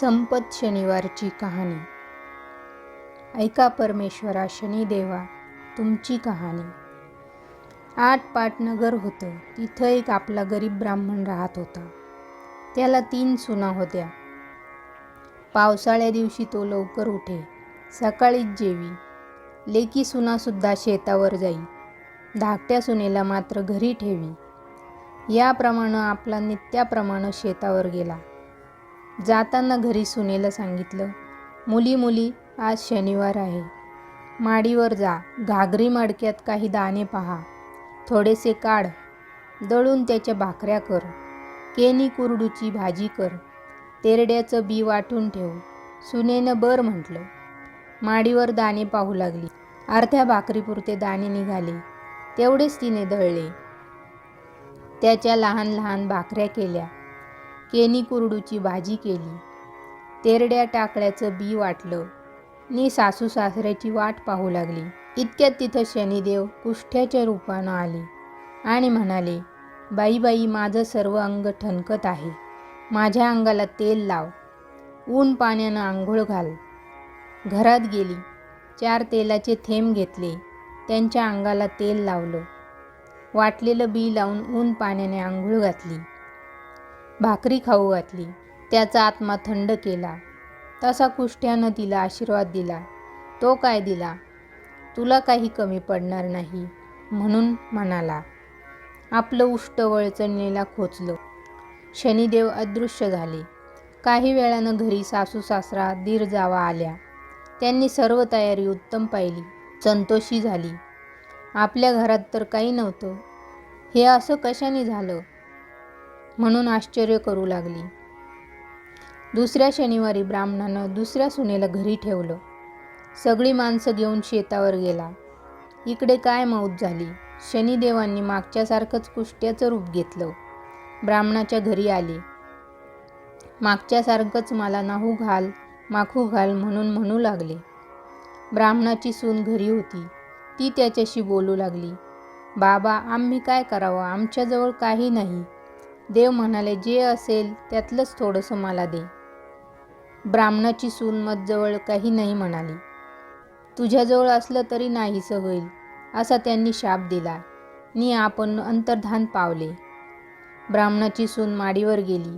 संपत शनिवारची कहाणी. ऐका परमेश्वरा शनिदेवा तुमची कहाणी. आटपाट नगर होतं. तिथं एक आपला गरीब ब्राह्मण राहत होता. त्याला 3 सुना होत्या. पावसाळ्या दिवशी तो लवकर उठे, सकाळीच जेवी. लेकी सुनासुद्धा शेतावर जाई, धाकट्या सुनेला मात्र घरी ठेवी. याप्रमाणे आपला नित्याप्रमाणे शेतावर गेला. जाताना घरी सुनेला सांगितलं, मुली मुली आज शनिवार आहे. माडीवर जा, घागरी मडक्यात काही दाणे पहा, थोडेसे काढ, दळून त्याच्या भाकऱ्या कर, केनी कुरडूची भाजी कर, तेरड्याचं बी वाटून ठेव. सुनेनं बर म्हटलं. माडीवर दाणे पाहू लागली. अर्ध्या भाकरीपुरते दाणे निघाले, तेवढेच तिने दळले. त्याच्या लहान लहान भाकऱ्या केल्या, केनी कुरडूची भाजी केली, तेरड्या टाकळ्याचं बी वाटलं नि सासू सासऱ्याची वाट पाहू लागली. इतक्यात तिथं शनिदेव कुष्ठ्याच्या रूपानं आले आणि म्हणाले, बाई बाई माझं सर्व अंग ठणकत आहे, माझ्या अंगाला तेल लाव, ऊन पाण्यानं आंघोळ घाल. घरात गेली, 4 तेलाचे थेंब घेतले, त्यांच्या अंगाला तेल लावलं, वाटलेलं बी लावून ऊन पाण्याने आंघोळ घातली, भाकरी खाऊ घातली, त्याचा आत्मा थंड केला. तसा कुष्ठ्यानं तिला आशीर्वाद दिला. तो काय दिला, तुला काही कमी पडणार नाही म्हणून म्हणाला. आपलं उष्ट वळचणीला खोचलं. शनिदेव अदृश्य झाले. काही वेळानं घरी सासू सासरा दीर जावा आल्या. त्यांनी सर्व तयारी उत्तम पाहिली, संतोषी झाली. आपल्या घरात तर काही नव्हतं, हे असं कशाने झालं म्हणून आश्चर्य करू लागली. दुसऱ्या शनिवारी ब्राह्मणानं दुसऱ्या सुनेला घरी ठेवलं. सगळी माणसं घेऊन शेतावर गेला. इकडे काय मौत झाली. शनिदेवांनी मागच्यासारखंच कुष्ठ्याचं रूप घेतलं. ब्राह्मणाच्या घरी आले. मागच्यासारखंच मला नाहू घाल, माखू घाल म्हणून म्हणू लागले. ब्राह्मणाची सून घरी होती. ती त्याच्याशी बोलू लागली. बाबा, आम्ही काय करावं, आमच्याजवळ काही नाही. देव म्हणाले, जे असेल त्यातलंच थोडंसं मला दे. ब्राह्मणाची सून मजजवळ काही नाही म्हणाली. तुझ्याजवळ असलं तरी नाहीसं होईल असा त्यांनी शाप दिला नि आपण अंतर्धान पावले. ब्राह्मणाची सून माडीवर गेली,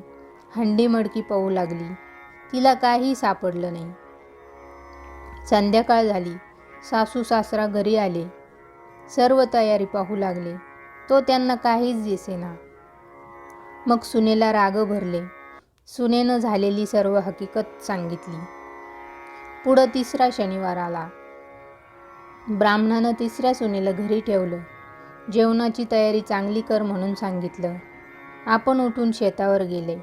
हंडी मडकी पाहू लागली. तिला काही सापडलं नाही. संध्याकाळ झाली. सासू सासरा घरी आले. सर्व तयारी पाहू लागले. तो त्यांना काहीच दिसेना. मग सुनेला राग भरले. सुनेनं झालेली सर्व हकीकत सांगितली. पुढं 3रा शनिवार आला. ब्राह्मणानं 3ऱ्या सुनेला घरी ठेवलं. जेवणाची तयारी चांगली कर म्हणून सांगितलं. आपण उठून शेतावर गेले.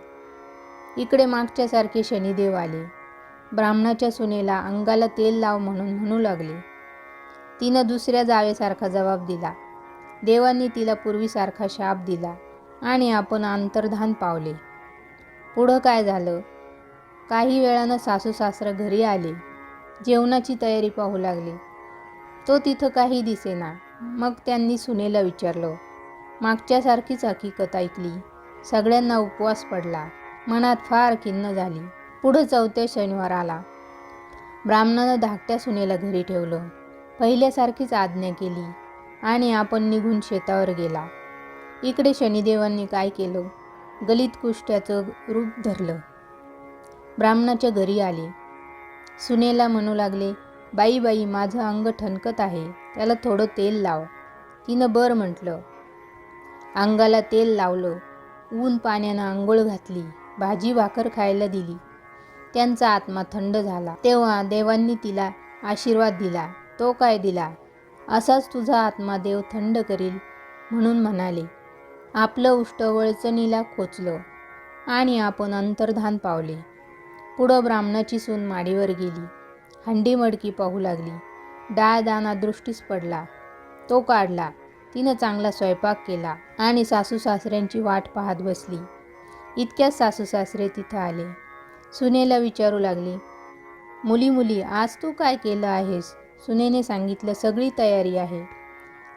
इकडे मागच्यासारखे शनिदेव आले. ब्राह्मणाच्या सुनेला अंगाला तेल लाव म्हणून म्हणू लागले. तिनं दुसऱ्या जावेसारखा जबाब दिला. देवांनी तिला पूर्वीसारखा शाप दिला आणि आपण अंतर्धान पावले. पुढं काय झालं. काही वेळानं सासू सासरा घरी आले. जेवणाची तयारी पाहू लागले. तो तिथं काही दिसेना. मग त्यांनी सुनेला विचारलं. मागच्यासारखीच हकीकत ऐकली. सगळ्यांना उपवास पडला. मनात फार खिन्न झाली. पुढं 4थ्या शनिवार आला. ब्राह्मणानं धाकट्या सुनेला घरी ठेवलं. पहिल्यासारखीच आज्ञा केली आणि आपण निघून शेतावर गेला. इकडे शनिदेवांनी काय केलं, गलित कुष्ठ्याचं रूप धरलं. ब्राह्मणाच्या घरी आले. सुनेला म्हणू लागले, बाई बाई माझं अंग ठणकत आहे, त्याला थोडं तेल लाव. तिनं बर म्हटलं. अंगाला तेल लावलं, ऊन पाण्यानं आंघोळ घातली, भाजी भाकर खायला दिली. त्यांचा आत्मा थंड झाला. तेव्हा देवांनी तिला आशीर्वाद दिला. तो काय दिला, असाच तुझा आत्मा देव थंड करील म्हणून म्हणाले. आपलं उष्ट वळचणीला खोचलं आणि आपण अंतर्धान पावले. पुढं ब्राह्मणाची सून माडीवर गेली. हंडी मडकी पाहू लागली. डाळ दाणा दृष्टीस पडला. तो काढला. तिनं चांगला स्वयंपाक केला आणि सासू सासऱ्यांची वाट पाहत बसली. इतक्यात सासू सासरे तिथं आले. सुनेला विचारू लागले, मुली मुली आज तू काय केलं आहेस. सुनेने सांगितलं, सगळी तयारी आहे.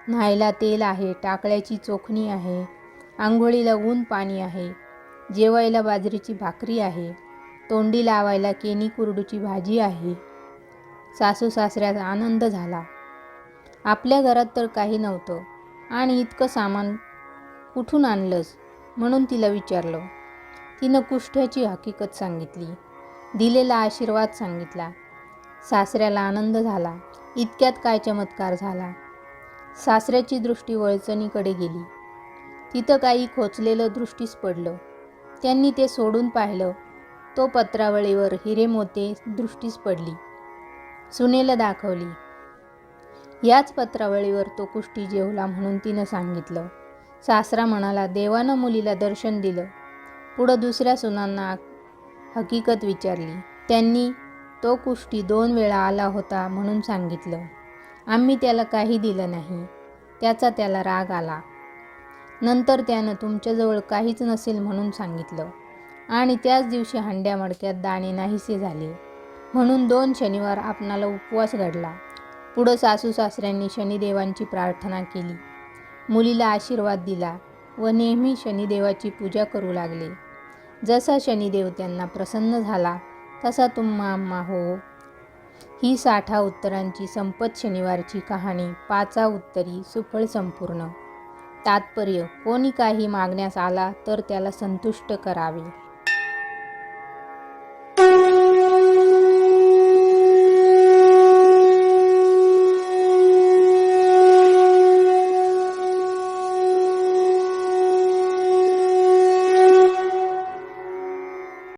न्हायला तेल आहे, टाकळ्याची चोखणी आहे, आंघोळीला ऊन पाणी आहे, जेवायला बाजरीची भाकरी आहे, तोंडी लावायला केनी कुरडूची भाजी आहे. सासू सासऱ्याचा आनंद झाला. आपल्या घरात तर काही नव्हतं आणि इतकं सामान कुठून आणलंस म्हणून तिला विचारलं. तिनं कुष्ठ्याची हकीकत सांगितली. दिलेला आशीर्वाद सांगितला. सासऱ्याला आनंद झाला. इतक्यात काय चमत्कार झाला. सासऱ्याची दृष्टी वळचणीकडे गेली. तिथं काही खोचलेलं दृष्टीस पडलं. त्यांनी ते सोडून पाहिलं. तो पत्रावळीवर हिरे मोते दृष्टीस पडली. सुनेला दाखवली. याच पत्रावळीवर तो कुष्ठी जेवला म्हणून तिनं सांगितलं. सासरा म्हणाला, देवानं मुलीला दर्शन दिलं. पुढं दुसऱ्या सुनांना हकीकत विचारली. त्यांनी तो कुष्ठी 2 वेळा आला होता म्हणून सांगितलं. आम्ही त्याला काही दिलं नाही. त्याचा त्याला राग आला. नंतर त्यानं तुमच्याजवळ काहीच नसेल म्हणून सांगितलं आणि त्याच दिवशी हंड्या मडक्यात दाणे नाहीसे झाले. म्हणून 2 शनिवार आपणाला उपवास घडला. पुढं सासू सासऱ्यांनी शनिदेवांची प्रार्थना केली. मुलीला आशीर्वाद दिला व नेहमी शनिदेवाची पूजा करू लागले. जसा शनिदेव त्यांना प्रसन्न झाला तसा तुम्हा आम्हा हो. ही 60 उत्तरांची संपत शनिवारची कहाणी 5 उत्तरी सुफळ संपूर्ण. तात्पर्य: कोणी काही मागण्यास आला तर त्याला संतुष्ट करावे.